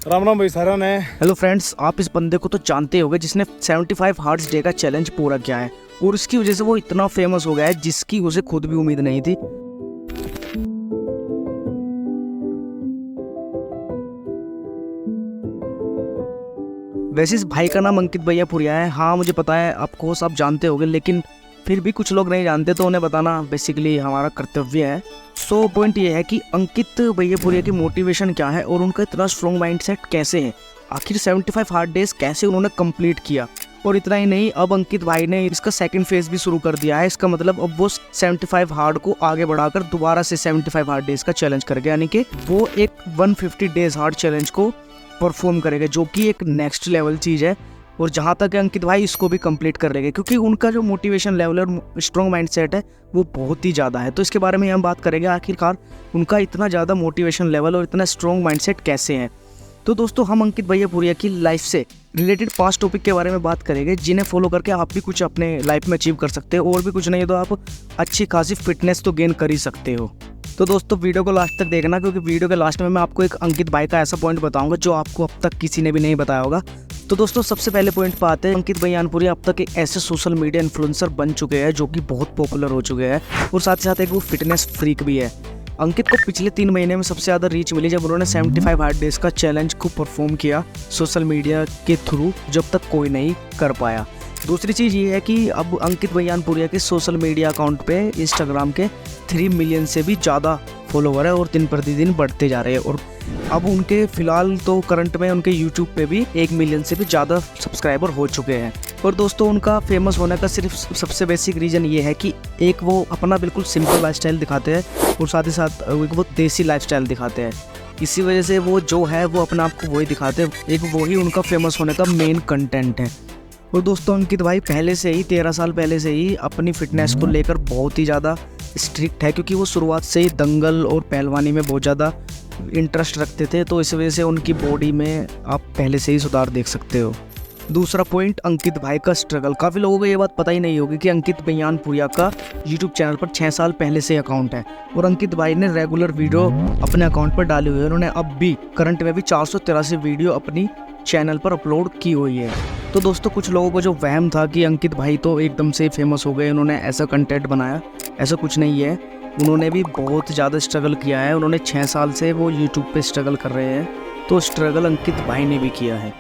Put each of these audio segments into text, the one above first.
राम राम भाई सारा ने। हेलो फ्रेंड्स, आप इस बंदे को तो जानते होंगे जिसने 75 हार्ट्स डे का चैलेंज पूरा किया है और उसकी वजह से वो इतना फेमस हो गया है जिसकी उसे खुद भी उम्मीद नहीं थी। वैसे इस भाई का नाम अंकित भैया पुरिया है। हाँ मुझे पता है, आपको सब जानते होंगे, लेकिन फिर भी कुछ लोग नहीं जानते तो उन्हें बताना बेसिकली हमारा कर्तव्य है। सो पॉइंट ये है कि अंकित भैया पुरिया की मोटिवेशन क्या है और उनका इतना स्ट्रॉन्ग माइंडसेट कैसे है। आखिर 75 हार्ड डेज कैसे उन्होंने कंप्लीट किया। और इतना ही नहीं, अब अंकित भाई ने इसका सेकंड फेज भी शुरू कर दिया है। इसका मतलब अब वो 75 हार्ड को आगे बढ़ाकर दोबारा से 75 हार्ड डेज का चैलेंज करेगा, यानी कि वो एक 150 डेज हार्ड चैलेंज को परफॉर्म करेगा, जो कि एक नेक्स्ट लेवल चीज़ है। और जहाँ तक अंकित भाई इसको भी कंप्लीट कर लेंगे, क्योंकि उनका जो मोटिवेशन लेवल और स्ट्रॉन्ग माइंडसेट है वो बहुत ही ज़्यादा है। तो इसके बारे में हम बात करेंगे, आखिरकार उनका इतना ज़्यादा मोटिवेशन लेवल और इतना स्ट्रॉन्ग माइंडसेट कैसे है। तो दोस्तों, हम अंकित भैया पुरिया की लाइफ से रिलेटेड 5 टॉपिक के बारे में बात करेंगे, जिन्हें फॉलो करके आप भी कुछ अपने लाइफ में अचीव कर सकते हो, और भी कुछ नहीं तो आप अच्छी खासी फिटनेस तो गेन कर ही सकते हो। तो दोस्तों, वीडियो को लास्ट तक देखना, क्योंकि वीडियो के लास्ट में मैं आपको एक अंकित भाई का ऐसा पॉइंट बताऊंगा जो आपको अब तक किसी ने भी नहीं बताया होगा। तो दोस्तों, सबसे पहले पॉइंट पे आते हैं। अंकित भैया पुरिया अब तक एक ऐसे सोशल मीडिया इन्फ्लुएंसर बन चुके हैं जो कि बहुत पॉपुलर हो चुके हैं, और साथ ही साथ एक वो फिटनेस फ्रीक भी है। अंकित को पिछले 3 महीने में सबसे ज़्यादा रीच मिली जब उन्होंने 75 हार्ड डेज का चैलेंज को परफॉर्म किया सोशल मीडिया के थ्रू, जब तक कोई नहीं कर पाया। दूसरी चीज़ ये है कि अब अंकित भैया पुरिया के सोशल मीडिया अकाउंट पे इंस्टाग्राम के 3 मिलियन से भी ज़्यादा फॉलोवर है और दिन प्रतिदिन बढ़ते जा रहे हैं। और अब उनके फिलहाल तो करंट में उनके यूट्यूब पे भी 1 मिलियन से भी ज़्यादा सब्सक्राइबर हो चुके हैं। और दोस्तों, उनका फेमस होने का सिर्फ सबसे बेसिक रीज़न ये है कि एक वो अपना बिल्कुल सिंपल लाइफस्टाइल दिखाते हैं और साथ ही साथ वो देसी लाइफस्टाइल दिखाते हैं। इसी वजह से वो जो है वो अपने आप को वही दिखाते हैं, एक वही उनका फेमस होने का मेन कंटेंट है। और दोस्तों, अंकित भाई पहले से ही 13 साल पहले से ही अपनी फिटनेस को लेकर बहुत ही ज़्यादा स्ट्रिक्ट है, क्योंकि वो शुरुआत से ही दंगल और पहलवानी में बहुत ज़्यादा इंटरेस्ट रखते थे। तो इस वजह से उनकी बॉडी में आप पहले से ही सुधार देख सकते हो। दूसरा पॉइंट, अंकित भाई का स्ट्रगल। काफ़ी लोगों को ये बात पता ही नहीं होगी कि अंकित भैया पुरिया का यूट्यूब चैनल पर 6 साल पहले से अकाउंट है, और अंकित भाई ने रेगुलर वीडियो अपने अकाउंट पर डाली हुई है। उन्होंने अब भी करंट में भी 483 वीडियो अपनी चैनल पर अपलोड की हुई है। तो दोस्तों, कुछ लोगों को जो वहम था कि अंकित भाई तो एकदम से फेमस हो गए, उन्होंने ऐसा कंटेंट बनाया, ऐसा कुछ नहीं है। उन्होंने भी बहुत ज़्यादा स्ट्रगल किया है। उन्होंने 6 साल से वो यूट्यूब पे स्ट्रगल कर रहे हैं, तो स्ट्रगल अंकित भाई ने भी किया है।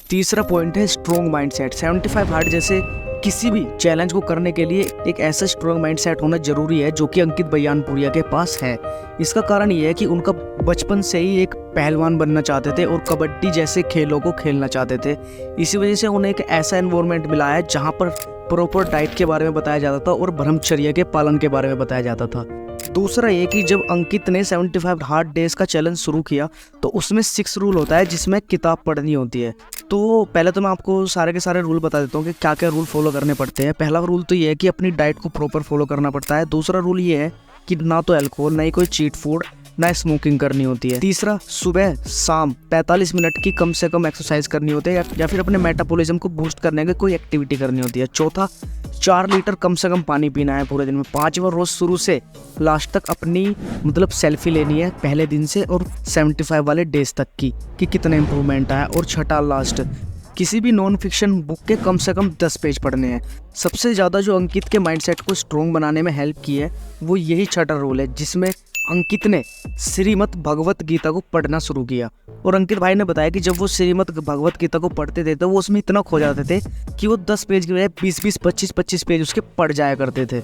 तीसरा पॉइंट है स्ट्रॉन्ग माइंडसेट। 75 हार्ड जैसे किसी भी चैलेंज को करने के लिए एक ऐसा स्ट्रॉन्ग माइंडसेट होना जरूरी है, जो कि अंकित भैया पुरिया के पास है। इसका कारण ये है कि उनका बचपन से ही एक पहलवान बनना चाहते थे और कबड्डी जैसे खेलों को खेलना चाहते थे। इसी वजह से उन्हें एक ऐसा एनवायरनमेंट मिला है जहाँ पर प्रॉपर डाइट के बारे में बताया जाता था और ब्रह्मचर्य के पालन के बारे में बताया जाता था। दूसरा ये कि जब अंकित ने 75 हार्ड डेज का चैलेंज शुरू किया तो उसमें 6 रूल होता है, जिसमें किताब पढ़नी होती है। तो पहले तो मैं आपको सारे के सारे रूल बता देता हूँ कि क्या क्या रूल फॉलो करने पड़ते हैं। पहला रूल तो ये है कि अपनी डाइट को प्रॉपर फॉलो करना पड़ता है। दूसरा रूल ये है कि ना तो अल्कोहल, ना ही कोई चीट फूड, ना स्मोकिंग करनी होती है। तीसरा, सुबह शाम 45 मिनट की कम से कम एक्सरसाइज करनी होती है, या फिर अपने मेटाबॉलिज्म को बूस्ट करने की कोई एक्टिविटी करनी होती है। चौथा, 4 लीटर कम से कम पानी पीना है पूरे दिन में। 5वां, रोज शुरू से लास्ट तक अपनी सेल्फी लेनी है पहले दिन से और 75 वाले डेज तक की कि कितने इंप्रूवमेंट आया। और छठा लास्ट, किसी भी नॉन फिक्शन बुक के कम से कम 10 पेज पढ़ने हैं। सबसे ज़्यादा जो अंकित के माइंडसेट को स्ट्रॉन्ग बनाने में हेल्प की है वो यही छठा रूल है, जिसमें अंकित ने श्रीमद् भगवत गीता को पढ़ना शुरू किया। और अंकित भाई ने बताया कि जब वो श्रीमद् भगवत गीता को पढ़ते थे तो वो उसमें इतना खो जाते थे कि वो 10 पेज के बजाय 20-20, 25-25 पेज उसके पढ़ जाया करते थे।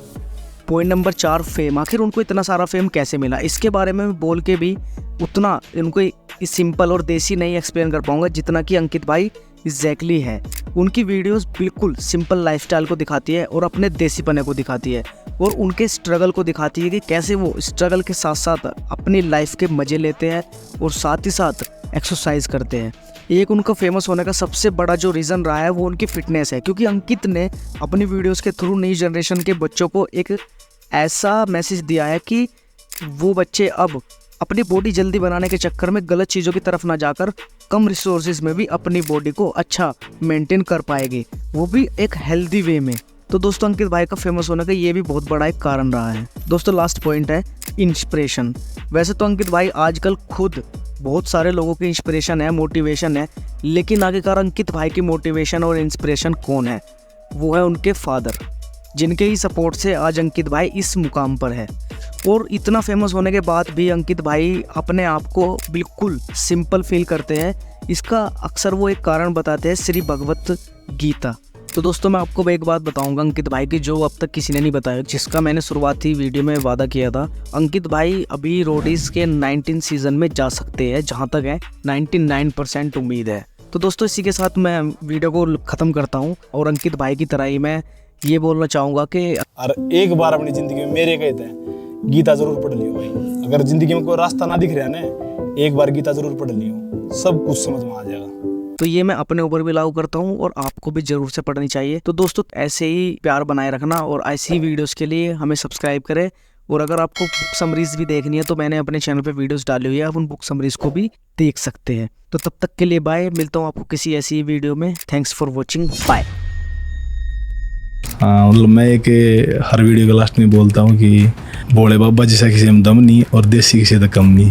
Point number 4, fame. आखिर उनको इतना सारा फेम कैसे मिला, इसके बारे में बोल के भी उतना उनको सिंपल और देसी नहीं एक्सप्लेन कर पाऊंगा जितना कि अंकित भाई एग्जैक्टली है। उनकी वीडियोस बिल्कुल सिंपल लाइफस्टाइल को दिखाती है और अपने देसीपने को दिखाती है, और उनके स्ट्रगल को दिखाती है कि कैसे वो स्ट्रगल के साथ साथ अपनी लाइफ के मज़े लेते हैं और साथ ही साथ एक्सरसाइज करते हैं। एक उनका फेमस होने का सबसे बड़ा जो रीज़न रहा है वो उनकी फिटनेस है, क्योंकि अंकित ने अपनी वीडियोस के थ्रू नई जनरेशन के बच्चों को एक ऐसा मैसेज दिया है कि वो बच्चे अब अपनी बॉडी जल्दी बनाने के चक्कर में गलत चीज़ों की तरफ ना जाकर कम रिसोर्सेज में भी अपनी बॉडी को अच्छा मेंटेन कर पाएंगे, वो भी एक हेल्दी वे में। तो दोस्तों, अंकित भाई का फेमस होने का ये भी बहुत बड़ा एक कारण रहा है। दोस्तों, लास्ट पॉइंट है इंस्पिरेशन। वैसे तो अंकित भाई आजकल खुद बहुत सारे लोगों की इंस्पिरेशन है, मोटिवेशन है, लेकिन आखिरकार अंकित भाई की मोटिवेशन और इंस्पिरेशन कौन है? वो है उनके फादर, जिनके ही सपोर्ट से आज अंकित भाई इस मुकाम पर है। और इतना फेमस होने के बाद भी अंकित भाई अपने आप को बिल्कुल सिंपल फील करते हैं। इसका अक्सर वो एक कारण बताते हैं, श्री भगवत गीता। तो दोस्तों मैं आपको एक बात बताऊंगा अंकित भाई की, जो अब तक किसी ने नहीं बताया, जिसका मैंने शुरुआती वीडियो में वादा किया था। अंकित भाई अभी रोडीज के 19 सीजन में जा सकते हैं, जहां तक है 99% उम्मीद है। तो दोस्तों इसी के साथ मैं वीडियो को ख़त्म करता हूं, और अंकित भाई की तरह ही मैं ये बोलना चाहूँगा कि और एक बार अपनी ज़िंदगी में मेरे कहते हैं गीता ज़रूर पढ़ लियो भाई। अगर ज़िंदगी में कोई रास्ता ना दिख रहा है ना, एक बार गीता ज़रूर पढ़ लियो, सब कुछ समझ में आ जाएगा। तो ये मैं अपने ऊपर भी लागू करता हूँ, और आपको भी ज़रूर से पढ़नी चाहिए। तो दोस्तों ऐसे ही प्यार बनाए रखना, और ऐसी ही वीडियोज़ के लिए हमें सब्सक्राइब करें। और अगर आपको बुक समरीज भी देखनी है तो मैंने अपने चैनल पे वीडियोस डाली हुई है, आप उन बुक समरीज को भी देख सकते हैं। तो तब तक के लिए बाय, मिलता हूँ आपको किसी ऐसी वीडियो में। Thanks for watching, bye. हाँ, मतलब मैं एक हर वीडियो के लास्ट में बोलता हूँ कि भोले बाबा जैसा किसी में दम नहीं और देसी किसी से कम नहीं।